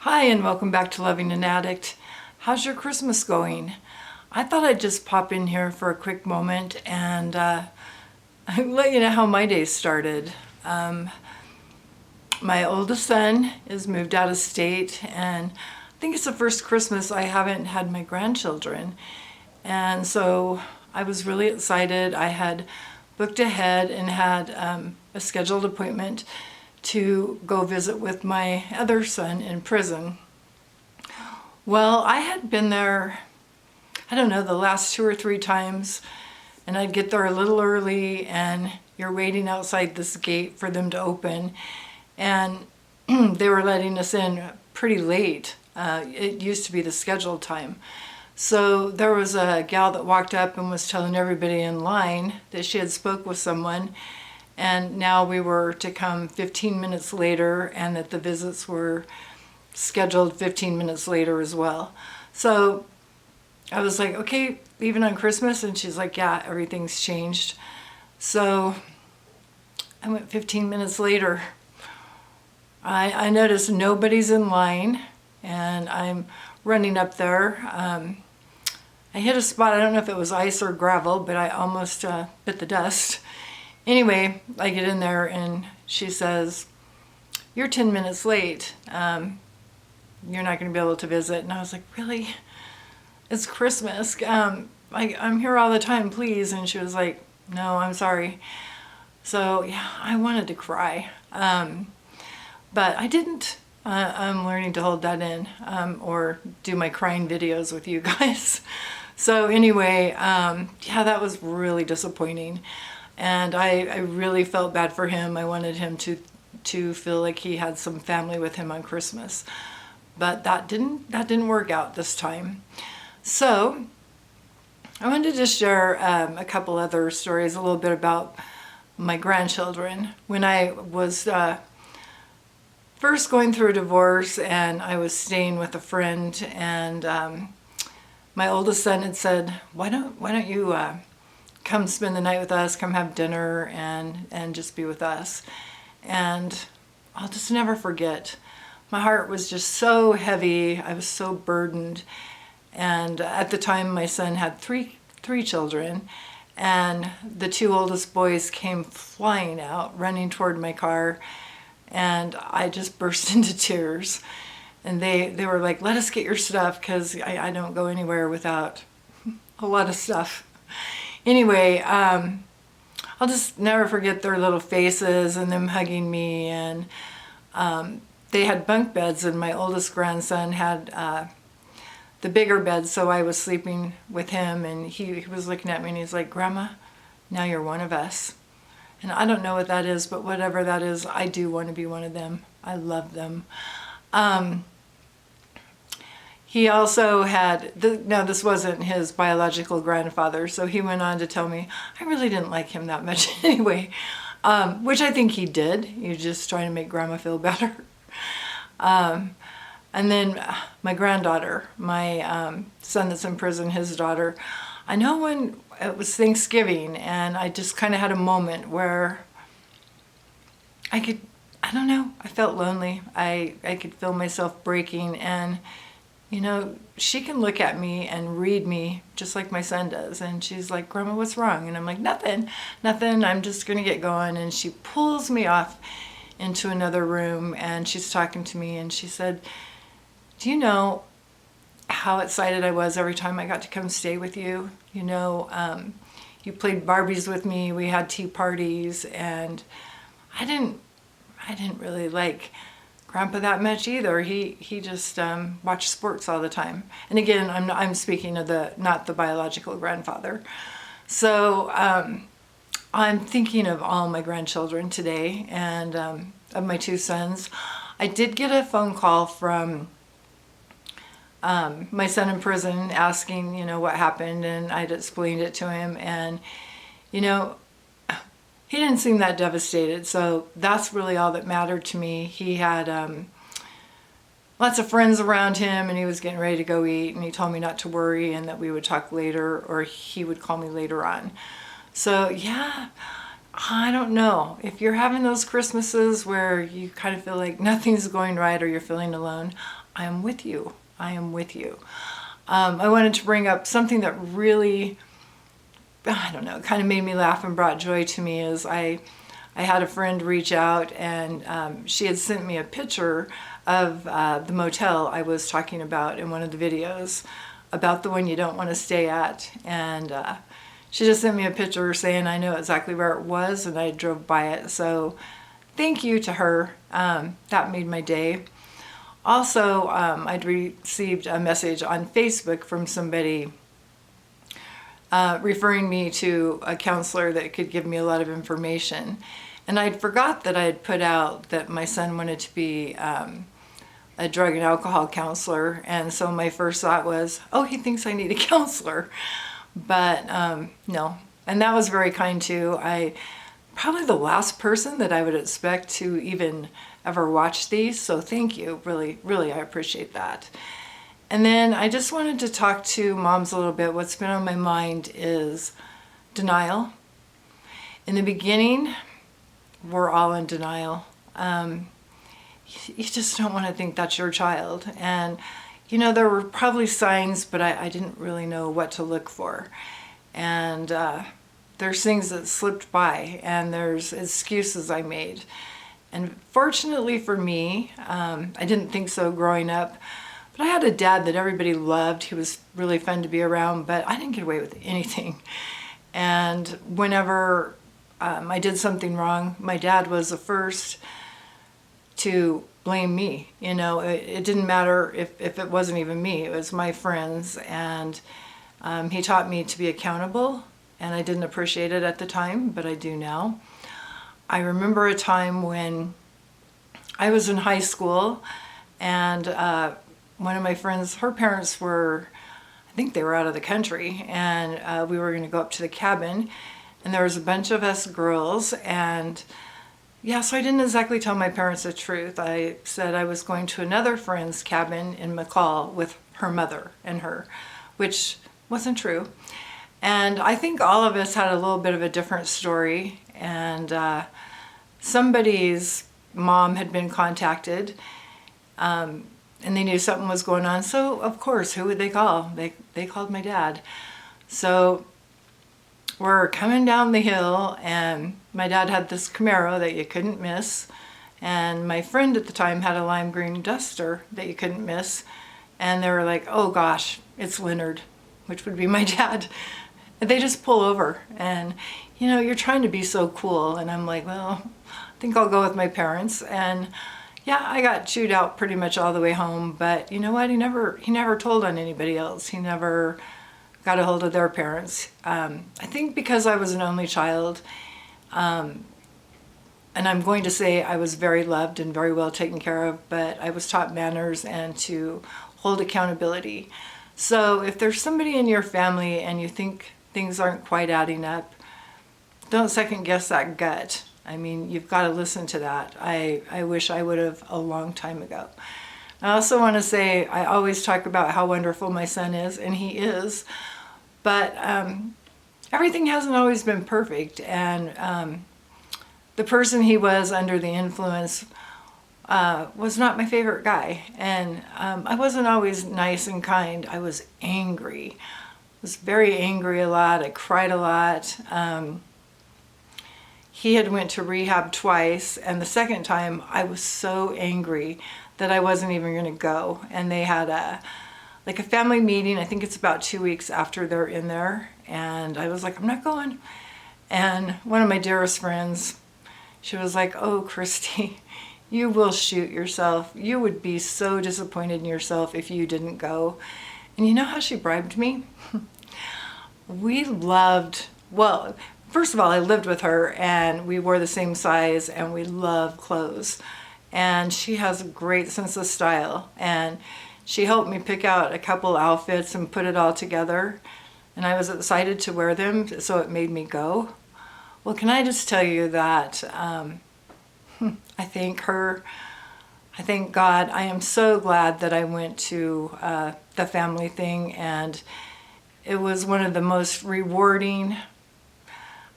Hi, and welcome back to Loving an Addict. How's your Christmas going? I thought I'd just pop in here for a quick moment and let you know how my day started. My oldest son is moved out of state, and I think it's the first Christmas I haven't had my grandchildren. And so I was really excited. I had booked ahead and had a scheduled appointment to go visit with my other son in prison. Well, I had been there, I don't know, the last 2 or 3 times, and I'd get there a little early, and you're waiting outside this gate for them to open, and they were letting us in pretty late. It used to be the scheduled time. So there was a gal that walked up and was telling everybody in line that she had spoke with someone, and now we were to come 15 minutes later, and that the visits were scheduled 15 minutes later as well. So I was like, okay, even on Christmas? And she's like, yeah, everything's changed. So I went 15 minutes later. I noticed nobody's in line, and I'm running up there. I hit a spot, I don't know if it was ice or gravel, but I almost bit the dust. Anyway, I get in there and she says, you're 10 minutes late. You're not going to be able to visit. And I was like, really? It's Christmas. I'm here all the time, please. And she was like, no, I'm sorry. So yeah, I wanted to cry. But I didn't. I'm learning to hold that in, or do my crying videos with you guys. So anyway, yeah, that was really disappointing. And I really felt bad for him. I wanted him to feel like he had some family with him on Christmas. But that didn't work out this time. So I wanted to share a couple other stories, a little bit about my grandchildren. When I was first going through a divorce, and I was staying with a friend, and my oldest son had said, why don't you come spend the night with us, come have dinner, and just be with us. And I'll just never forget. My heart was just so heavy. I was so burdened. And at the time, my son had three children, and the 2 oldest boys came flying out, running toward my car, and I just burst into tears. And they were like, let us get your stuff, because I don't go anywhere without a lot of stuff. Anyway, I'll just never forget their little faces and them hugging me. And they had bunk beds, and my oldest grandson had the bigger bed, so I was sleeping with him, and he was looking at me and he's like, Grandma, now you're one of us. And I don't know what that is, but whatever that is, I do want to be one of them. I love them. He also had, no, this wasn't his biological grandfather, so he went on to tell me, I really didn't like him that much anyway, which I think he did. He was just trying to make Grandma feel better. And then my granddaughter, my son that's in prison, his daughter, I know when it was Thanksgiving, and I just kind of had a moment where I don't know, I felt lonely. I could feel myself breaking, and you know, she can look at me and read me just like my son does. And she's like, Grandma, what's wrong? And I'm like, nothing, I'm just going to get going. And she pulls me off into another room, and she's talking to me, and she said, do you know how excited I was every time I got to come stay with you? You know, you played Barbies with me, we had tea parties, and I didn't really like Grandpa that much either. He just watched sports all the time. And again, I'm speaking of not the biological grandfather. So I'm thinking of all my grandchildren today, and of my 2 sons. I did get a phone call from my son in prison asking, you know, what happened, and I'd explained it to him, and you know, he didn't seem that devastated, so that's really all that mattered to me. He had lots of friends around him, and he was getting ready to go eat, and he told me not to worry and that we would talk later, or he would call me later on. So yeah, I don't know. If you're having those Christmases where you kind of feel like nothing's going right or you're feeling alone, I am with you. I am with you. I wanted to bring up something that really, I don't know, kind of made me laugh and brought joy to me is I had a friend reach out and she had sent me a picture of the motel I was talking about in one of the videos about the one you don't want to stay at. And she just sent me a picture saying I know exactly where it was and I drove by it. So thank you to her. That made my day. Also, I'd received a message on Facebook from somebody referring me to a counselor that could give me a lot of information. And I'd forgot that I had put out that my son wanted to be a drug and alcohol counselor. And so my first thought was, oh, he thinks I need a counselor. But no, and that was very kind too. Probably the last person that I would expect to even ever watch these. So thank you, really, really, I appreciate that. And then I just wanted to talk to moms a little bit. What's been on my mind is denial. In the beginning, we're all in denial. You just don't want to think that's your child. And you know, there were probably signs, but I didn't really know what to look for. And there's things that slipped by, and there's excuses I made. And fortunately for me, I didn't think so growing up, but I had a dad that everybody loved. He was really fun to be around, but I didn't get away with anything. And whenever I did something wrong, my dad was the first to blame me. You know, it didn't matter if it wasn't even me, it was my friends. And he taught me to be accountable, and I didn't appreciate it at the time, but I do now. I remember a time when I was in high school and one of my friends, her parents were, I think they were out of the country, and we were going to go up to the cabin, and there was a bunch of us girls. And yeah, so I didn't exactly tell my parents the truth. I said I was going to another friend's cabin in McCall with her mother and her, which wasn't true. And I think all of us had a little bit of a different story. And somebody's mom had been contacted, and they knew something was going on. So of course, who would they call? They called my dad. So we're coming down the hill, and my dad had this Camaro that you couldn't miss, and my friend at the time had a lime green Duster that you couldn't miss. And they were like, oh gosh, it's Leonard, which would be my dad. And they just pull over, and you know, you're trying to be so cool, and I'm like, well, I think I'll go with my parents. And yeah, I got chewed out pretty much all the way home, but you know what, he never told on anybody else. He never got a hold of their parents. I think because I was an only child, and I'm going to say I was very loved and very well taken care of, but I was taught manners and to hold accountability. So if there's somebody in your family and you think things aren't quite adding up, don't second guess that gut. I mean, you've got to listen to that. I wish I would have a long time ago. I also want to say, I always talk about how wonderful my son is, and he is, but everything hasn't always been perfect. And the person he was under the influence was not my favorite guy. And I wasn't always nice and kind. I was angry. I was very angry a lot. I cried a lot. He had went to rehab twice, and the second time I was so angry that I wasn't even going to go. And they had a family meeting. I think it's about 2 weeks after they're in there, and I was like, I'm not going. And one of my dearest friends, she was like, oh, Christy, you will shoot yourself. You would be so disappointed in yourself if you didn't go. And you know how she bribed me? Well, first of all, I lived with her, and we wore the same size, and we loved clothes. And she has a great sense of style, and she helped me pick out a couple outfits and put it all together, and I was excited to wear them, so it made me go. Well, can I just tell you that I thank her, I thank God. I am so glad that I went to the family thing, and it was one of the most rewarding,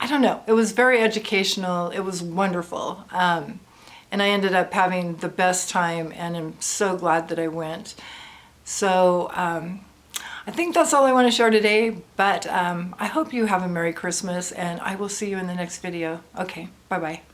I don't know, it was very educational. It was wonderful. And I ended up having the best time, and I'm so glad that I went. So I think that's all I want to share today, but I hope you have a Merry Christmas, and I will see you in the next video. Okay, bye-bye.